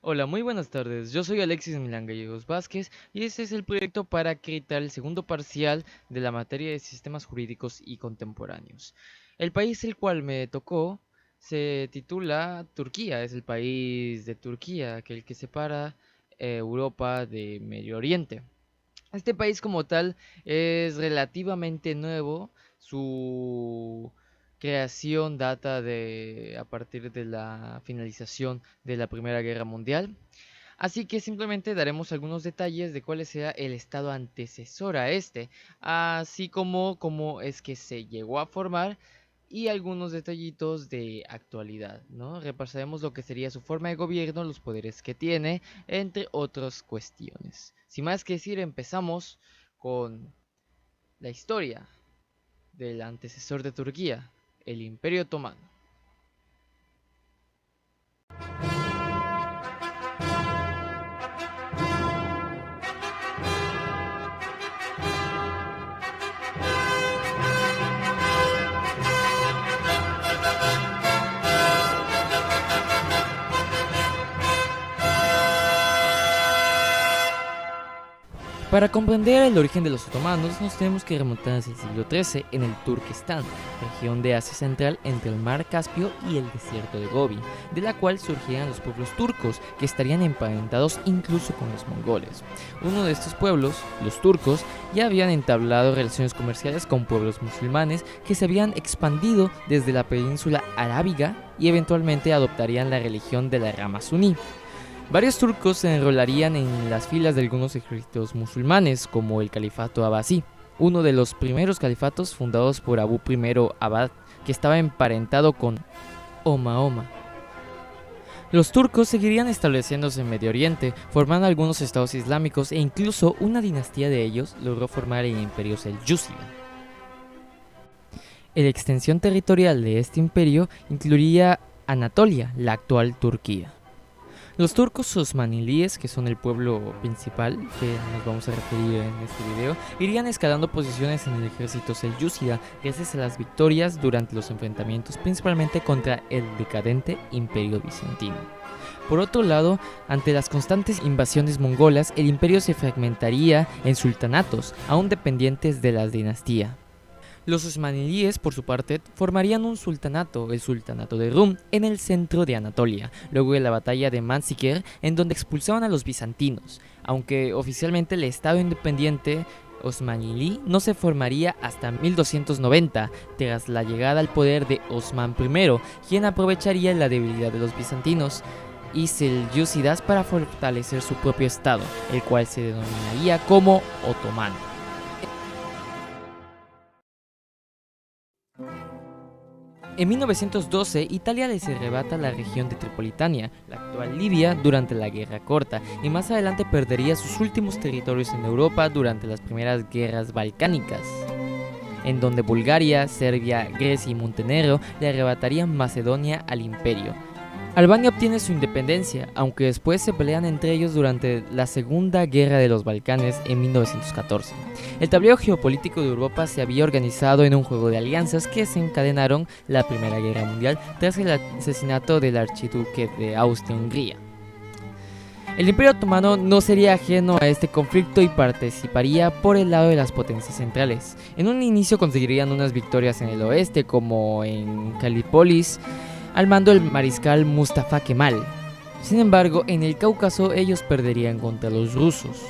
Hola, muy buenas tardes. Yo soy Alexis Milán Gallegos Vázquez y este es el proyecto para acreditar el segundo parcial de la materia de sistemas jurídicos y contemporáneos. El país el cual me tocó se titula Turquía, es el país de Turquía, aquel que separa Europa de Medio Oriente. Este país como tal es relativamente nuevo. Su creación data de a partir de la finalización de la Primera Guerra Mundial. Así que simplemente daremos algunos detalles de cuál sea el estado antecesor a este, así como cómo es que se llegó a formar y algunos detallitos de actualidad, ¿no? Repasaremos lo que sería su forma de gobierno, los poderes que tiene, entre otras cuestiones. Sin más que decir, empezamos con la historia del antecesor de Turquía, el Imperio Otomano. Para comprender el origen de los otomanos nos tenemos que remontar hacia el siglo XIII en el Turquestán, región de Asia Central entre el mar Caspio y el desierto de Gobi, de la cual surgirían los pueblos turcos, que estarían emparentados incluso con los mongoles. Uno de estos pueblos, los turcos, ya habían entablado relaciones comerciales con pueblos musulmanes que se habían expandido desde la península arábiga y eventualmente adoptarían la religión de la rama suní. Varios turcos se enrolarían en las filas de algunos ejércitos musulmanes, como el califato abasí, uno de los primeros califatos fundados por Abu I Abad, que estaba emparentado con Mahoma. Los turcos seguirían estableciéndose en Medio Oriente, formando algunos estados islámicos e incluso una dinastía de ellos logró formar el imperio selyúcida. La extensión territorial de este imperio incluiría Anatolia, la actual Turquía. Los turcos osmanilíes, que son el pueblo principal que nos vamos a referir en este video, irían escalando posiciones en el ejército selyúcida gracias a las victorias durante los enfrentamientos principalmente contra el decadente imperio bizantino. Por otro lado, ante las constantes invasiones mongolas, el imperio se fragmentaría en sultanatos, aún dependientes de la dinastía. Los osmanilíes, por su parte, formarían un sultanato, el sultanato de Rum, en el centro de Anatolia, luego de la batalla de Manzikert, en donde expulsaban a los bizantinos, aunque oficialmente el estado independiente osmanilí no se formaría hasta 1290, tras la llegada al poder de Osman I, quien aprovecharía la debilidad de los bizantinos y selyúcidas para fortalecer su propio estado, el cual se denominaría como otomano. En 1912, Italia les arrebata la región de Tripolitania, la actual Libia, durante la Guerra Corta, y más adelante perdería sus últimos territorios en Europa durante las primeras guerras balcánicas, en donde Bulgaria, Serbia, Grecia y Montenegro le arrebatarían Macedonia al imperio. Albania obtiene su independencia, aunque después se pelean entre ellos durante la Segunda Guerra de los Balcanes en 1914. El tablero geopolítico de Europa se había organizado en un juego de alianzas que desencadenaron la Primera Guerra Mundial tras el asesinato del archiduque de Austria-Hungría. El Imperio Otomano no sería ajeno a este conflicto y participaría por el lado de las potencias centrales. En un inicio conseguirían unas victorias en el oeste, como en Calípolis, al mando del mariscal Mustafa Kemal. Sin embargo, en el Cáucaso ellos perderían contra los rusos.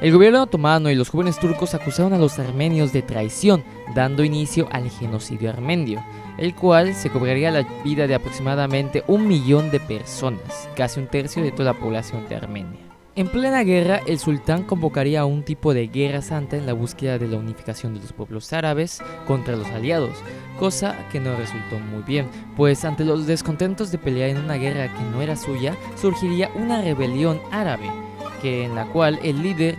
El gobierno otomano y los jóvenes turcos acusaron a los armenios de traición, dando inicio al genocidio armenio, el cual se cobraría la vida de aproximadamente 1 millón de personas, casi un tercio de toda la población de Armenia. En plena guerra, el sultán convocaría un tipo de guerra santa en la búsqueda de la unificación de los pueblos árabes contra los aliados, cosa que no resultó muy bien, pues ante los descontentos de pelear en una guerra que no era suya, surgiría una rebelión árabe, en la cual el líder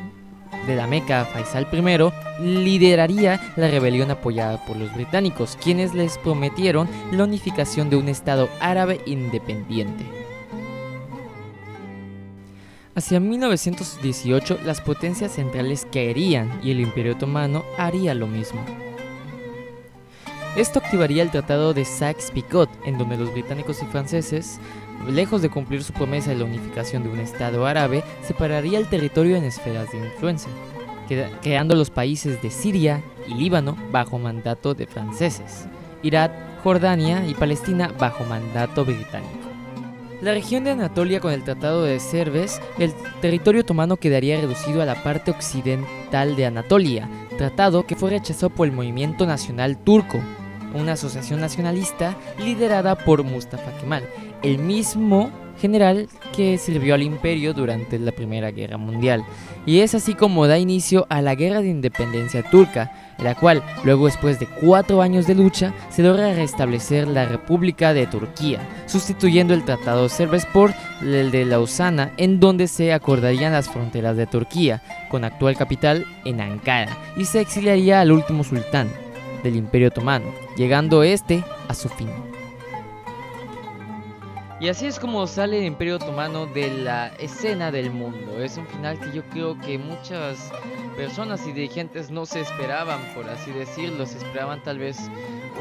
de la Meca, Faisal I, lideraría la rebelión apoyada por los británicos, quienes les prometieron la unificación de un estado árabe independiente. Hacia 1918, las potencias centrales caerían y el Imperio Otomano haría lo mismo. Esto activaría el Tratado de Sykes-Picot, en donde los británicos y franceses lejos de cumplir su promesa de la unificación de un Estado árabe, separaría el territorio en esferas de influencia, creando los países de Siria y Líbano bajo mandato de franceses, Irak, Jordania y Palestina bajo mandato británico. La región de Anatolia con el Tratado de Sévres, el territorio otomano quedaría reducido a la parte occidental de Anatolia, tratado que fue rechazado por el Movimiento Nacional Turco, una asociación nacionalista liderada por Mustafa Kemal, el mismo general que sirvió al imperio durante la Primera Guerra Mundial, y es así como da inicio a la Guerra de Independencia Turca, en la cual, luego después de 4 años de lucha, se logra restablecer la República de Turquía, sustituyendo el Tratado de Sévres por el de Lausana, en donde se acordarían las fronteras de Turquía, con actual capital en Ankara, y se exiliaría al último sultán del Imperio Otomano, llegando este a su fin. Y así es como sale el Imperio Otomano de la escena del mundo. Es un final que yo creo que muchas personas y dirigentes no se esperaban, por así decirlo. Se esperaban tal vez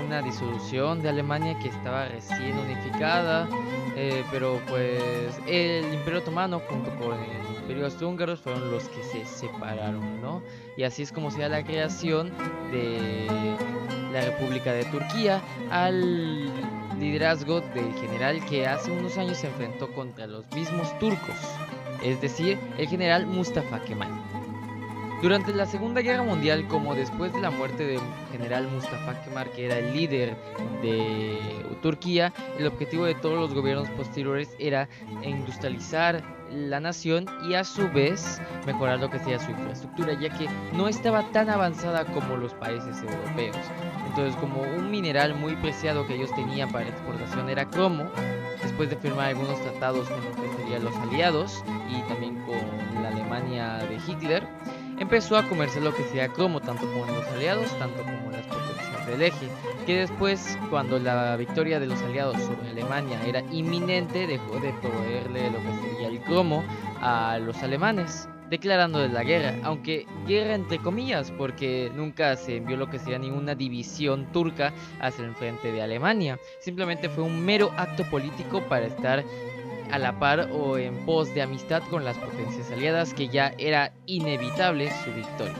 una disolución de Alemania que estaba recién unificada, pero pues el Imperio Otomano junto con el Imperio Austrohúngaro fueron los que se separaron, ¿no? Y así es como se da la creación de la República de Turquía al liderazgo del general que hace unos años se enfrentó contra los mismos turcos, es decir, el general Mustafa Kemal. Durante la Segunda Guerra Mundial, como después de la muerte del general Mustafa Kemal, que era el líder de Turquía, el objetivo de todos los gobiernos posteriores era industrializar la nación y a su vez mejorar lo que sería su infraestructura, ya que no estaba tan avanzada como los países europeos. Entonces, como un mineral muy preciado que ellos tenían para exportación era cromo, después de firmar algunos tratados con lo que serían los aliados y también con la Alemania de Hitler, empezó a comerse lo que sería cromo tanto con los aliados, tanto como las potencias del eje, que después, cuando la victoria de los aliados sobre Alemania era inminente, dejó de proveerle lo que sería el cromo a los alemanes, declarándoles la guerra, aunque guerra entre comillas, porque nunca se envió lo que sería ninguna división turca hacia el frente de Alemania, simplemente fue un mero acto político para estar a la par o en pos de amistad con las potencias aliadas, que ya era inevitable su victoria.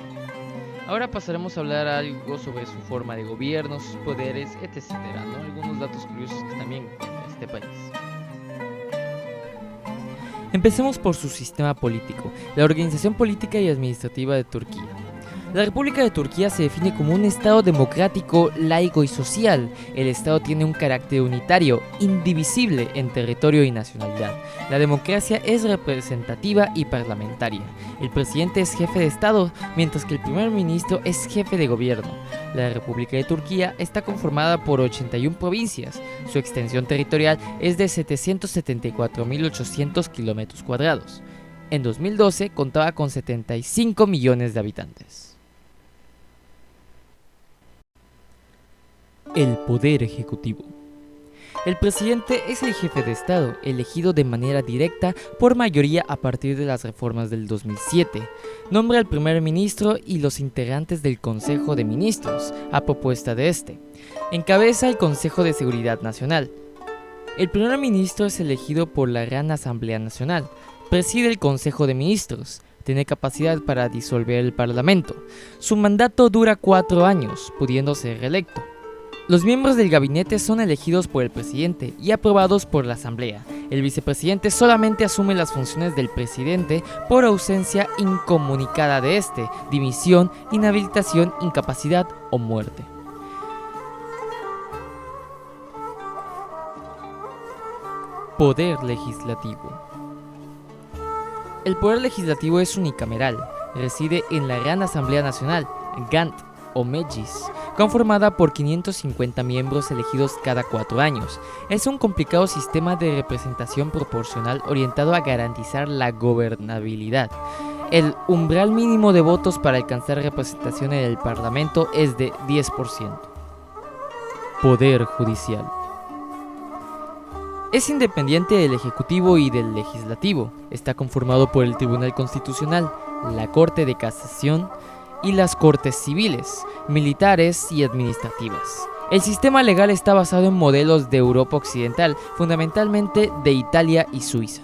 Ahora pasaremos a hablar algo sobre su forma de gobierno, sus poderes, etc., ¿no? Algunos datos curiosos que también cuenta este país. Empecemos por su sistema político, la organización política y administrativa de Turquía. La República de Turquía se define como un Estado democrático, laico y social. El Estado tiene un carácter unitario, indivisible en territorio y nacionalidad. La democracia es representativa y parlamentaria. El presidente es jefe de Estado, mientras que el primer ministro es jefe de gobierno. La República de Turquía está conformada por 81 provincias. Su extensión territorial es de 774.800 kilómetros cuadrados. En 2012 contaba con 75 millones de habitantes. El poder ejecutivo. El presidente es el jefe de Estado, elegido de manera directa por mayoría a partir de las reformas del 2007. Nombra al primer ministro y los integrantes del Consejo de Ministros, a propuesta de este. Encabeza el Consejo de Seguridad Nacional. El primer ministro es elegido por la Gran Asamblea Nacional. Preside el Consejo de Ministros. Tiene capacidad para disolver el Parlamento. Su mandato dura 4 años, pudiendo ser reelecto. Los miembros del gabinete son elegidos por el presidente y aprobados por la asamblea. El vicepresidente solamente asume las funciones del presidente por ausencia incomunicada de este, dimisión, inhabilitación, incapacidad o muerte. Poder legislativo. El poder legislativo es unicameral, reside en la Gran Asamblea Nacional, GANT o Meclis, conformada por 550 miembros elegidos cada 4 años. Es un complicado sistema de representación proporcional orientado a garantizar la gobernabilidad. El umbral mínimo de votos para alcanzar representación en el Parlamento es de 10%. Poder judicial. Es independiente del Ejecutivo y del Legislativo. Está conformado por el Tribunal Constitucional, la Corte de Casación y las Cortes civiles, militares y administrativas. El sistema legal está basado en modelos de Europa Occidental, fundamentalmente de Italia y Suiza.